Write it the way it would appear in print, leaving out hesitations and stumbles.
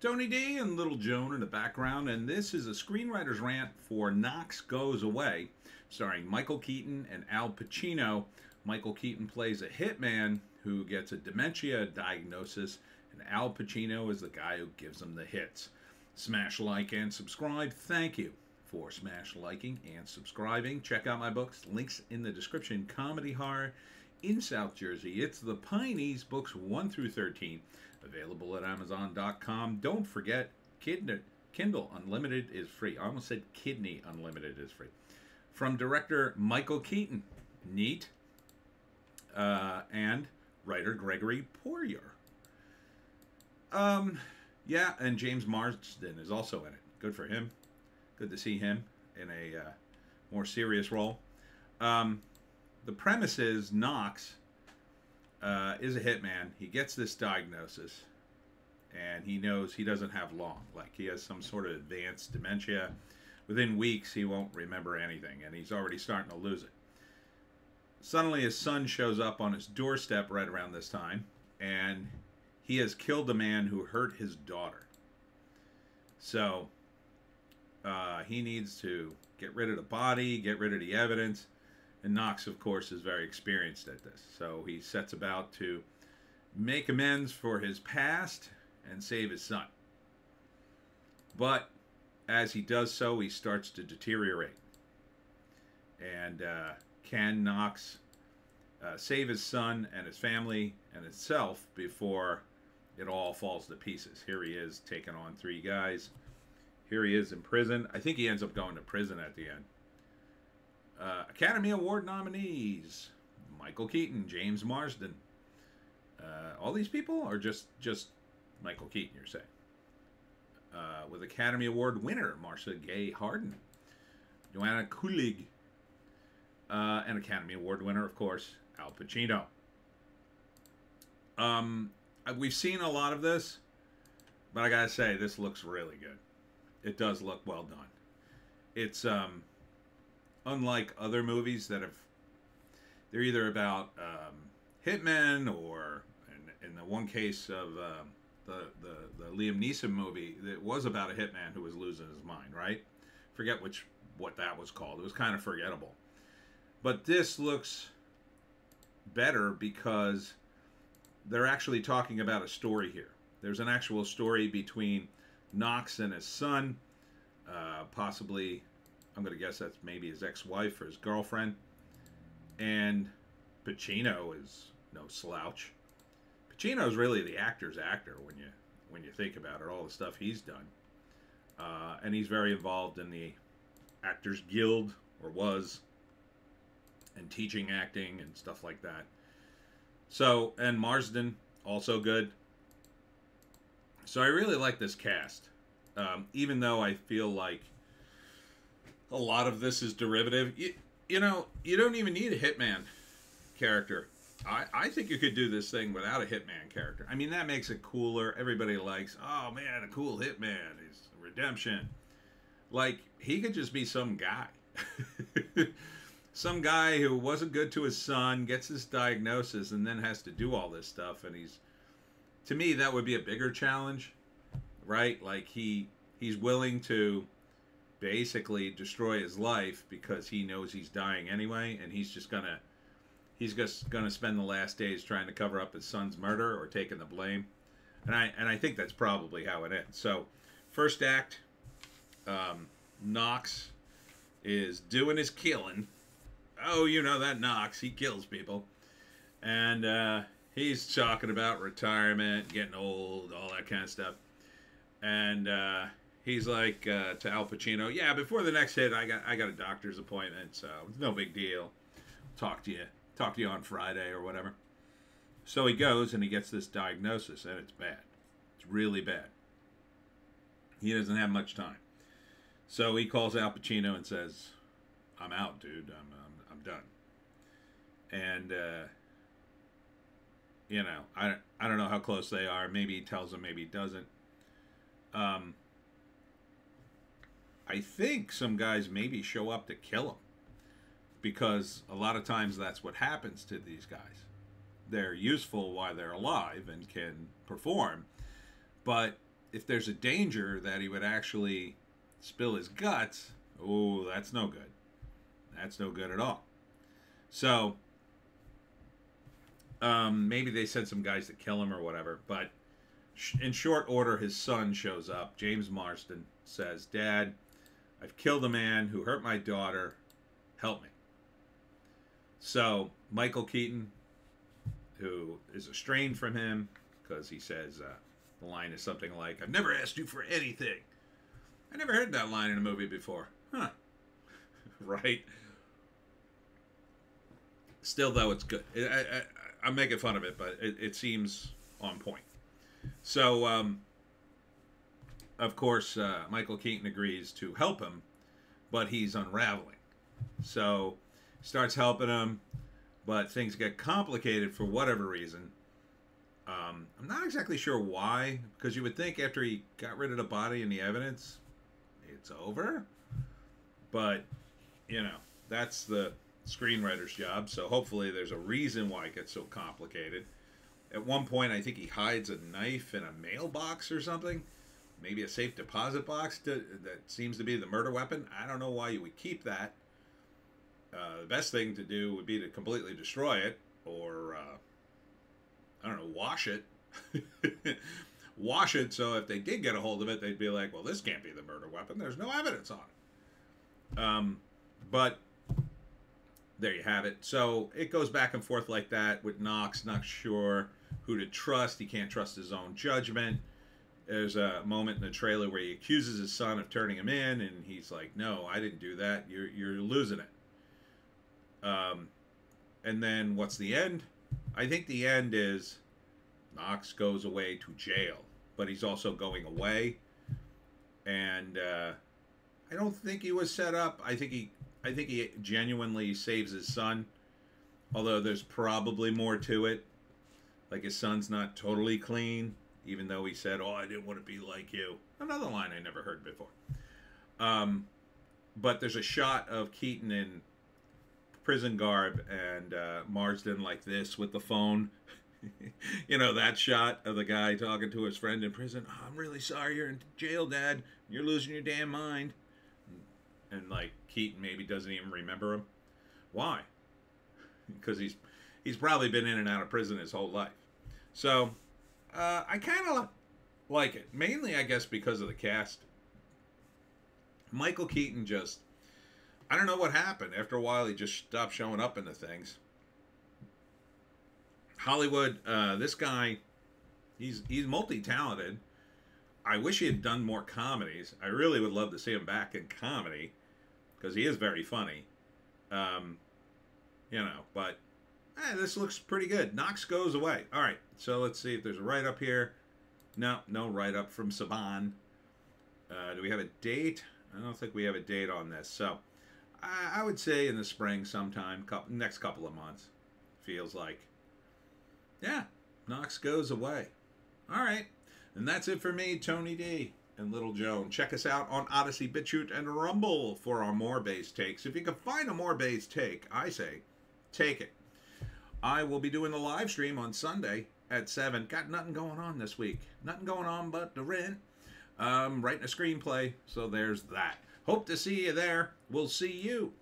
Tony D and Little Joan in the background, and this is a screenwriter's rant for Knox Goes Away, starring Michael Keaton and Al Pacino. Michael Keaton plays a hitman who gets a dementia diagnosis, and Al Pacino is the guy who gives him the hits. Smash like and subscribe. Thank you for smash liking and subscribing. Check out my books, links in the description. Comedy horror in South Jersey. It's the Pineys, books 1 through 13. Available at Amazon.com. Don't forget, Kindle Unlimited is free. I almost said Kidney Unlimited is free. From director Michael Keaton. Neat. And writer Gregory Poirier. Yeah, and James Marsden is also in it. Good for him. Good to see him in a more serious role. The premise is Knox is a hitman. He gets this diagnosis, and he knows he doesn't have long. Like, he has some sort of advanced dementia. Within weeks, he won't remember anything, and he's already starting to lose it. Suddenly, his son shows up on his doorstep right around this time, and he has killed a man who hurt his daughter. So, he needs to get rid of the body, get rid of the evidence. And Knox, of course, is very experienced at this. So he sets about to make amends for his past and save his son. But as he does so, he starts to deteriorate. And can Knox save his son and his family and himself before it all falls to pieces? Here he is taking on 3 guys. Here he is in prison. I think he ends up going to prison at the end. Academy Award nominees: Michael Keaton, James Marsden. All these people, or just Michael Keaton, you're saying? With Academy Award winner Marcia Gay Harden, Joanna Kulig, and Academy Award winner, of course, Al Pacino. We've seen a lot of this, but I gotta say, this looks really good. It does look well done. It's unlike other movies that have, they're either about hitmen, or in the one case of the Liam Neeson movie, it was about a hitman who was losing his mind, right? Forget what that was called. It was kind of forgettable. But this looks better because they're actually talking about a story here. There's an actual story between Knox and his son, possibly, I'm going to guess that's maybe his ex-wife or his girlfriend. And Pacino is no slouch. Pacino is really the actor's actor when you think about it, all the stuff he's done. And he's very involved in the Actors Guild, or was, and teaching acting and stuff like that. So, and Marsden, also good. So I really like this cast. Even though I feel like a lot of this is derivative. You know, you don't even need a hitman character. I think you could do this thing without a hitman character. I mean, that makes it cooler. Everybody likes, oh man, a cool hitman is redemption. Like, he could just be some guy. Some guy who wasn't good to his son, gets this diagnosis, and then has to do all this stuff. And to me, that would be a bigger challenge, right? Like, he's willing to basically destroy his life because he knows he's dying anyway, and he's just gonna spend the last days trying to cover up his son's murder or taking the blame. And I think that's probably how it ends. So, first act, Knox is doing his killing. Oh, you know that Knox, he kills people. And he's talking about retirement, getting old, all that kind of stuff. And he's like to Al Pacino, yeah, before the next hit, I got a doctor's appointment, so it's no big deal. Talk to you on Friday or whatever. So he goes and he gets this diagnosis, and it's bad. It's really bad. He doesn't have much time. So he calls Al Pacino and says, I'm out, dude. I'm done. And you know, I don't know how close they are. Maybe he tells him, maybe he doesn't. I think some guys maybe show up to kill him, because a lot of times that's what happens to these guys. They're useful while they're alive and can perform, but if there's a danger that he would actually spill his guts, oh, that's no good. That's no good at all. So, maybe they sent some guys to kill him or whatever, but in short order, his son shows up. James Marsden says, "Dad, I've killed a man who hurt my daughter. Help me." So, Michael Keaton, who is estranged from him, because he says the line is something like, "I've never asked you for anything." I never heard that line in a movie before. Huh. Right? Still, though, it's good. I'm making fun of it, but it seems on point. So, of course, Michael Keaton agrees to help him, but he's unraveling. So, starts helping him, but things get complicated for whatever reason. I'm not exactly sure why, because you would think after he got rid of the body and the evidence, it's over. But, you know, that's the screenwriter's job, so hopefully there's a reason why it gets so complicated. At one point, I think he hides a knife in a mailbox or something. Maybe a safe deposit box that seems to be the murder weapon. I don't know why you would keep that. The best thing to do would be to completely destroy it, or, I don't know, wash it. Wash it so if they did get a hold of it, they'd be like, well, this can't be the murder weapon. There's no evidence on it. But there you have it. So it goes back and forth like that with Knox, not sure who to trust. He can't trust his own judgment. There's a moment in the trailer where he accuses his son of turning him in, and he's like, "No, I didn't do that. You're losing it." And then what's the end? I think the end is Knox goes away to jail, but he's also going away, and I don't think he was set up. I think he genuinely saves his son, although there's probably more to it. Like, his son's not totally clean, even though he said, "Oh, I didn't want to be like you." Another line I never heard before. But there's a shot of Keaton in prison garb and Marsden like this with the phone. You know, that shot of the guy talking to his friend in prison. "Oh, I'm really sorry you're in jail, Dad. You're losing your damn mind." And like, Keaton maybe doesn't even remember him. Why? Because he's probably been in and out of prison his whole life. So I kind of like it, mainly I guess because of the cast. Michael Keaton just, I don't know what happened. After a while, he just stopped showing up into things. Hollywood, this guy, he's multi-talented. I wish he had done more comedies. I really would love to see him back in comedy, because he is very funny. You know, but this looks pretty good. Knox goes away. All right, so let's see if there's a write-up here. No write-up from Saban. Do we have a date? I don't think we have a date on this. So I would say in the spring sometime, next couple of months. Feels like. Yeah, Knox goes away. All right. And that's it for me, Tony D and Little Joan. Check us out on Odysee, Bitchute, and Rumble for our more base takes. If you can find a more base take, I say, take it. I will be doing the live stream on Sunday at 7. Got nothing going on this week. Nothing going on but the Rant. Writing a screenplay, so there's that. Hope to see you there. We'll see you